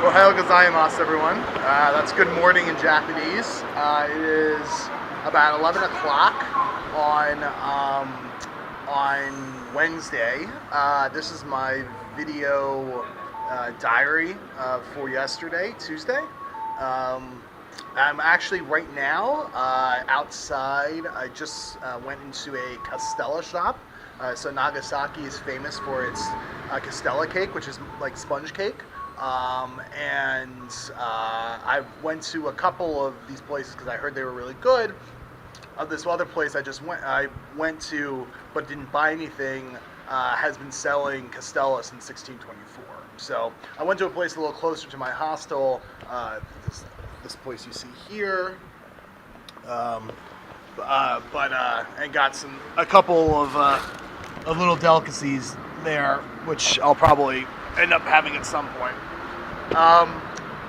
Ohayou gozaimasu, everyone. That's good morning in Japanese. It is about 11 o'clock on Wednesday. This is my video diary for yesterday, Tuesday. I'm actually right now outside. I just went into a Castella shop. So Nagasaki is famous for its Castella cake, which is like sponge cake. I went to a couple of these places because I heard they were really good. This other place I went to but didn't buy anything has been selling Castella since 1624. So I went to a place a little closer to my hostel. This place you see here. And got a couple of little delicacies there, which I'll probably end up having at some point.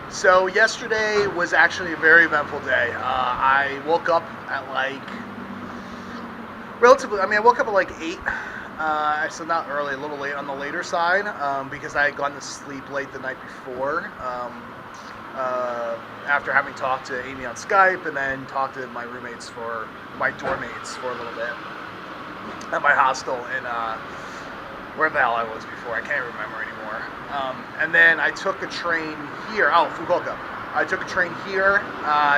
So yesterday was actually a very eventful day. I woke up at I woke up at like 8, so not early, a little late on the later side, because I had gone to sleep late the night before, after having talked to Amy on Skype and then talked to my dorm mates for a little bit at my hostel in, where the hell I was before, I can't remember anymore. And then I took a train here, Fukuoka. I took a train here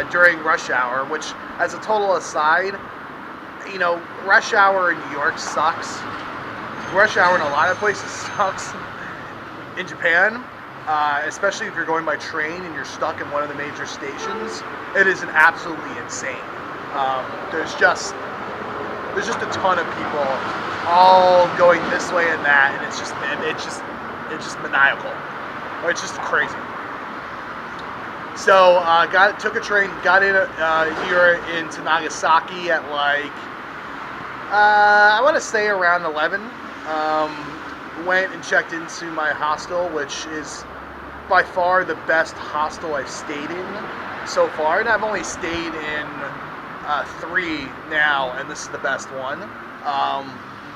during rush hour, which, as a total aside, rush hour in New York sucks. Rush hour in a lot of places sucks. In Japan, especially if you're going by train and you're stuck in one of the major stations, it is absolutely insane. There's just a ton of people all going this way and that, and it's just maniacal. It's just crazy. So took a train, got in here into Nagasaki at I want to say around 11. Went and checked into my hostel, which is by far the best hostel I've stayed in so far, and I've only stayed in 3 now, and this is the best one.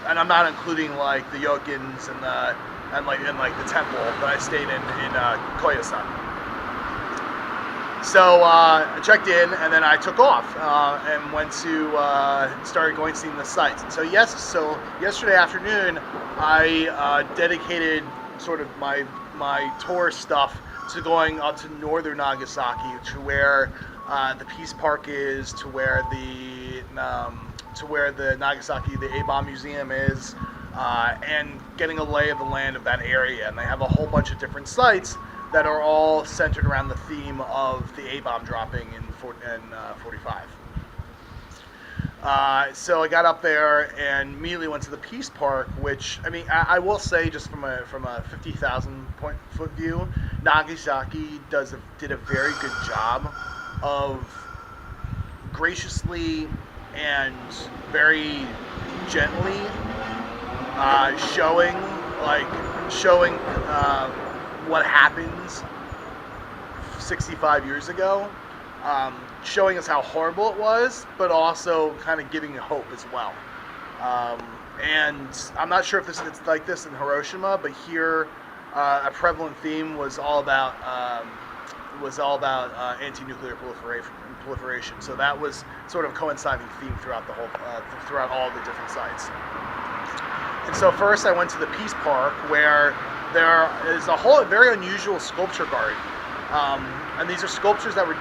And I'm not including the Yokins and the temple that I stayed in Koyasan. So I checked in, and then I took off and went to started going seeing the sights. And so yesterday afternoon I dedicated sort of my tour stuff to going up to northern Nagasaki, to where the Peace Park is, to where the Nagasaki, the A-Bomb Museum is, and getting a lay of the land of that area. And they have a whole bunch of different sites that are all centered around the theme of the A-Bomb dropping in 45. So I got up there and immediately went to the Peace Park, which, I will say, just from a 50,000 foot view, Nagasaki did a very good job of graciously and very gently showing what happens 65 years ago, showing us how horrible it was, but also kind of giving hope as well. And I'm not sure if it's like this in Hiroshima, but here a prevalent theme was all about anti-nuclear proliferation. So that was sort of coinciding theme throughout all the different sites. And so first I went to the Peace Park, where there is a whole very unusual sculpture garden. And these are sculptures that were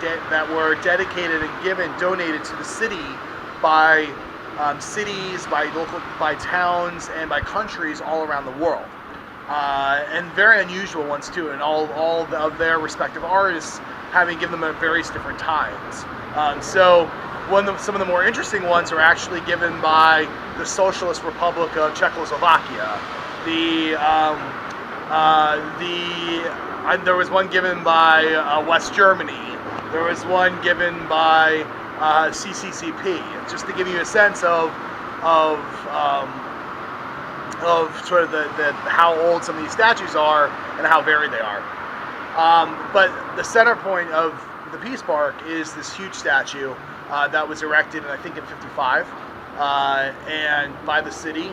dedicated and donated to the city by cities, by towns, and by countries all around the world. And very unusual ones too, and all of their respective artists having given them at various different times. So some of the more interesting ones are actually given by the Socialist Republic of Czechoslovakia. There was one given by West Germany. There was one given by CCCP. Just to give you a sense of sort of the how old some of these statues are and how varied they are. But the center point of the Peace Park is this huge statue that was erected, I think, in 55, and by the city,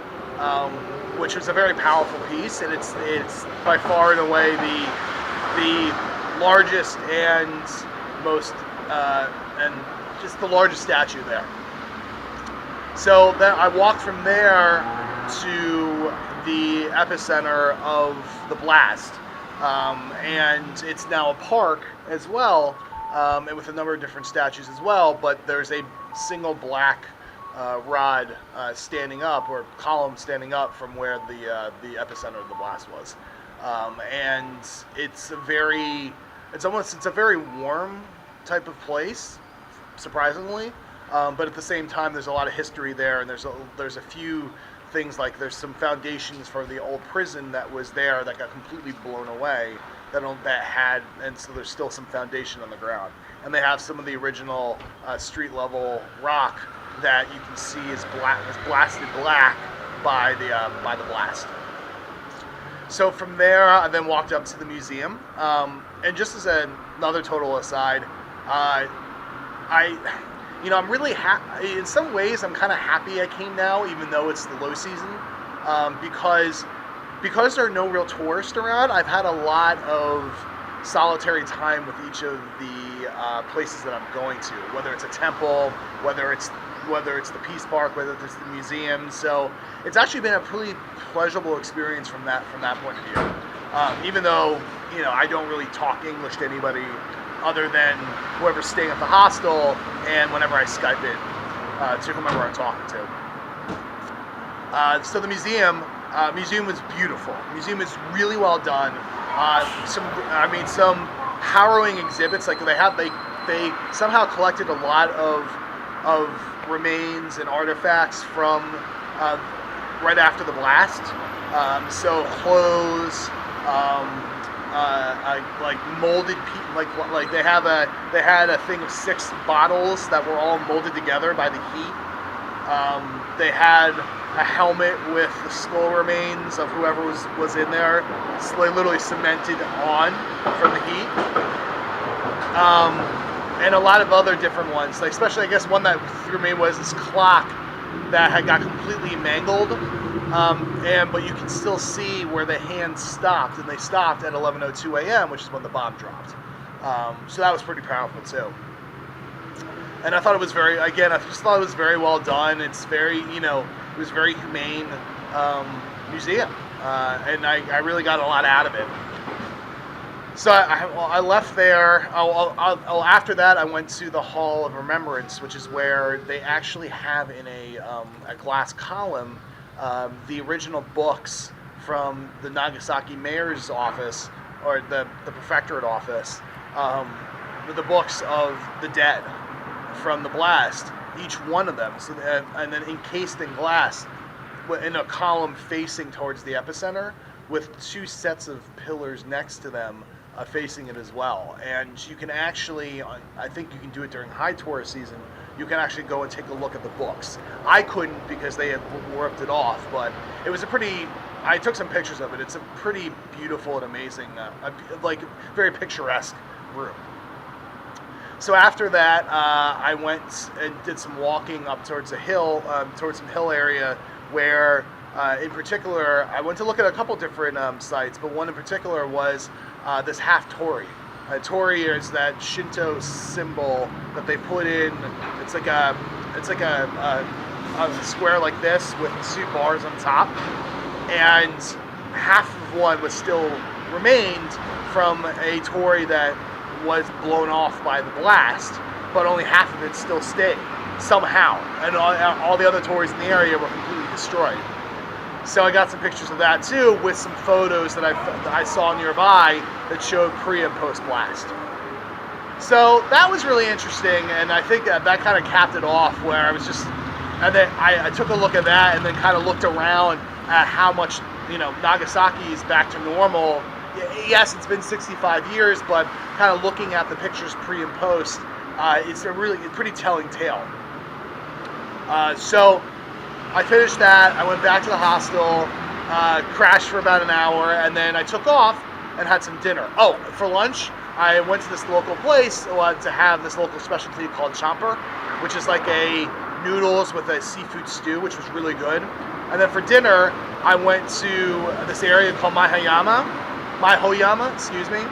which was a very powerful piece, and it's by far and away the largest and most and just the largest statue there. So then I walked from there to the epicenter of the blast, and it's now a park as well, and with a number of different statues as well. But there's a single black rod standing up, or column standing up from where the epicenter of the blast was, and it's a very warm type of place, surprisingly. But at the same time, there's a lot of history there, and there's a few things, like there's some foundations for the old prison that was there that got completely blown away. And so there's still some foundation on the ground, and they have some of the original street level rock that you can see is blasted black by the blast. So from there, I then walked up to the museum, and just as another total aside, I'm really happy. In some ways, I'm kind of happy I came now, even though it's the low season, because there are no real tourists around. I've had a lot of solitary time with each of the places that I'm going to, whether it's a temple, whether it's the Peace Park, whether it's the museum. So it's actually been a pretty pleasurable experience from that point of view. Even though I don't really talk English to anybody other than whoever's staying at the hostel, and whenever I Skype in to whomever I'm talking to. So the museum was beautiful. The museum is really well done. Some harrowing exhibits. Like they somehow collected a lot of remains and artifacts from right after the blast. So clothes. Like molded like they had a thing of 6 bottles that were all molded together by the heat. They had a helmet with the skull remains of whoever was in there, literally cemented on from the heat. And a lot of other different ones, like especially I guess one that threw me was this clock that had got completely mangled. But you can still see where the hands stopped, and they stopped at 11:02 a.m., which is when the bomb dropped. So that was pretty powerful too. And I thought it was I just thought it was very well done. It's it was very humane museum, and I really got a lot out of it. So I left there. After that, I went to the Hall of Remembrance, which is where they actually have in a glass column the original books from the Nagasaki mayor's office, or the prefectorate office, the books of the dead from the blast, each one of them, and then encased in glass in a column facing towards the epicenter, with 2 sets of pillars next to them facing it as well. And you can actually, I think you can do it during high tourist season, you can actually go and take a look at the books. I couldn't because they had ripped it off, but it was I took some pictures of it. It's a pretty beautiful and amazing, very picturesque room. So after that, I went and did some walking up towards a hill, towards some hill area where, in particular, I went to look at a couple different sites, but one in particular was this half torii. A torii is that Shinto symbol that they put in. It's like a square like this with 2 bars on top, and half of one was still remained from a torii that was blown off by the blast, but only half of it still stayed somehow, and all the other tories in the area were completely destroyed. So I got some pictures of that too, with some photos that I saw nearby that showed pre and post blast. So that was really interesting, and I think that kind of capped it off, where I was just, and then I took a look at that, and then kind of looked around at how much Nagasaki is back to normal. Yes, it's been 65 years, but kind of looking at the pictures pre and post, it's a pretty telling tale. So I finished that. I went back to the hostel, crashed for about an hour, and then I took off and had some dinner. Oh, for lunch, I went to this local place to have this local specialty called chomper, which is like a noodles with a seafood stew, which was really good. And then for dinner, I went to this area called Mihoyama, excuse me,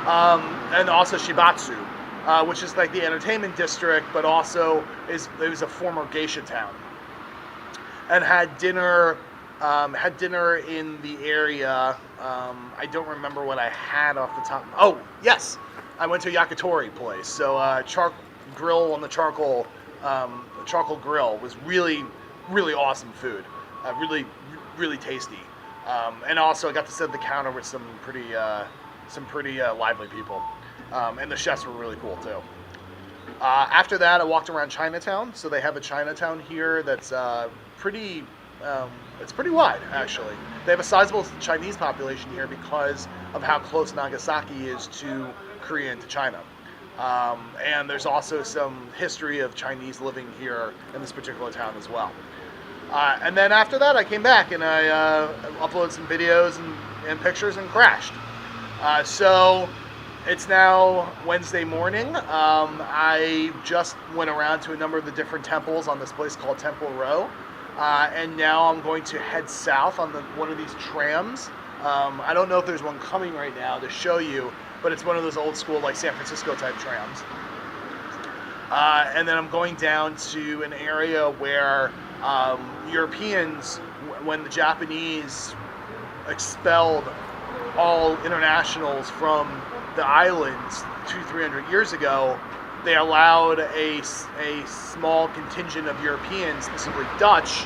and also Shibatsu, which is like the entertainment district, but also it was a former geisha town. And had dinner in the area. I don't remember what I had off the top. Oh yes, I went to a yakitori place. So grill on the charcoal grill was really awesome food. Really tasty. And also I got to sit at the counter with some pretty lively people. And the chefs were really cool too. After that, I walked around Chinatown. So they have a Chinatown here that's pretty. It's pretty wide, actually. They have a sizable Chinese population here because of how close Nagasaki is to Korea and to China. And there's also some history of Chinese living here in this particular town as well. And then after that, I came back and I uploaded some videos and pictures and crashed. So it's now Wednesday morning. I just went around to a number of the different temples on this place called Temple Row. And now I'm going to head south on one of these trams. I don't know if there's one coming right now to show you, but it's one of those old school like San Francisco type trams. And then I'm going down to an area where Europeans, when the Japanese expelled all internationals from the islands 200-300 years ago, they allowed a small contingent of Europeans, specifically Dutch,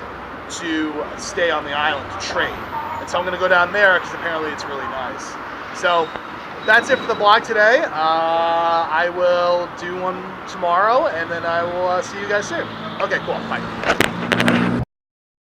to stay on the island to trade. And so I'm going to go down there because apparently it's really nice. So that's it for the vlog today. I will do one tomorrow, and then I will see you guys soon. Okay, cool. Bye.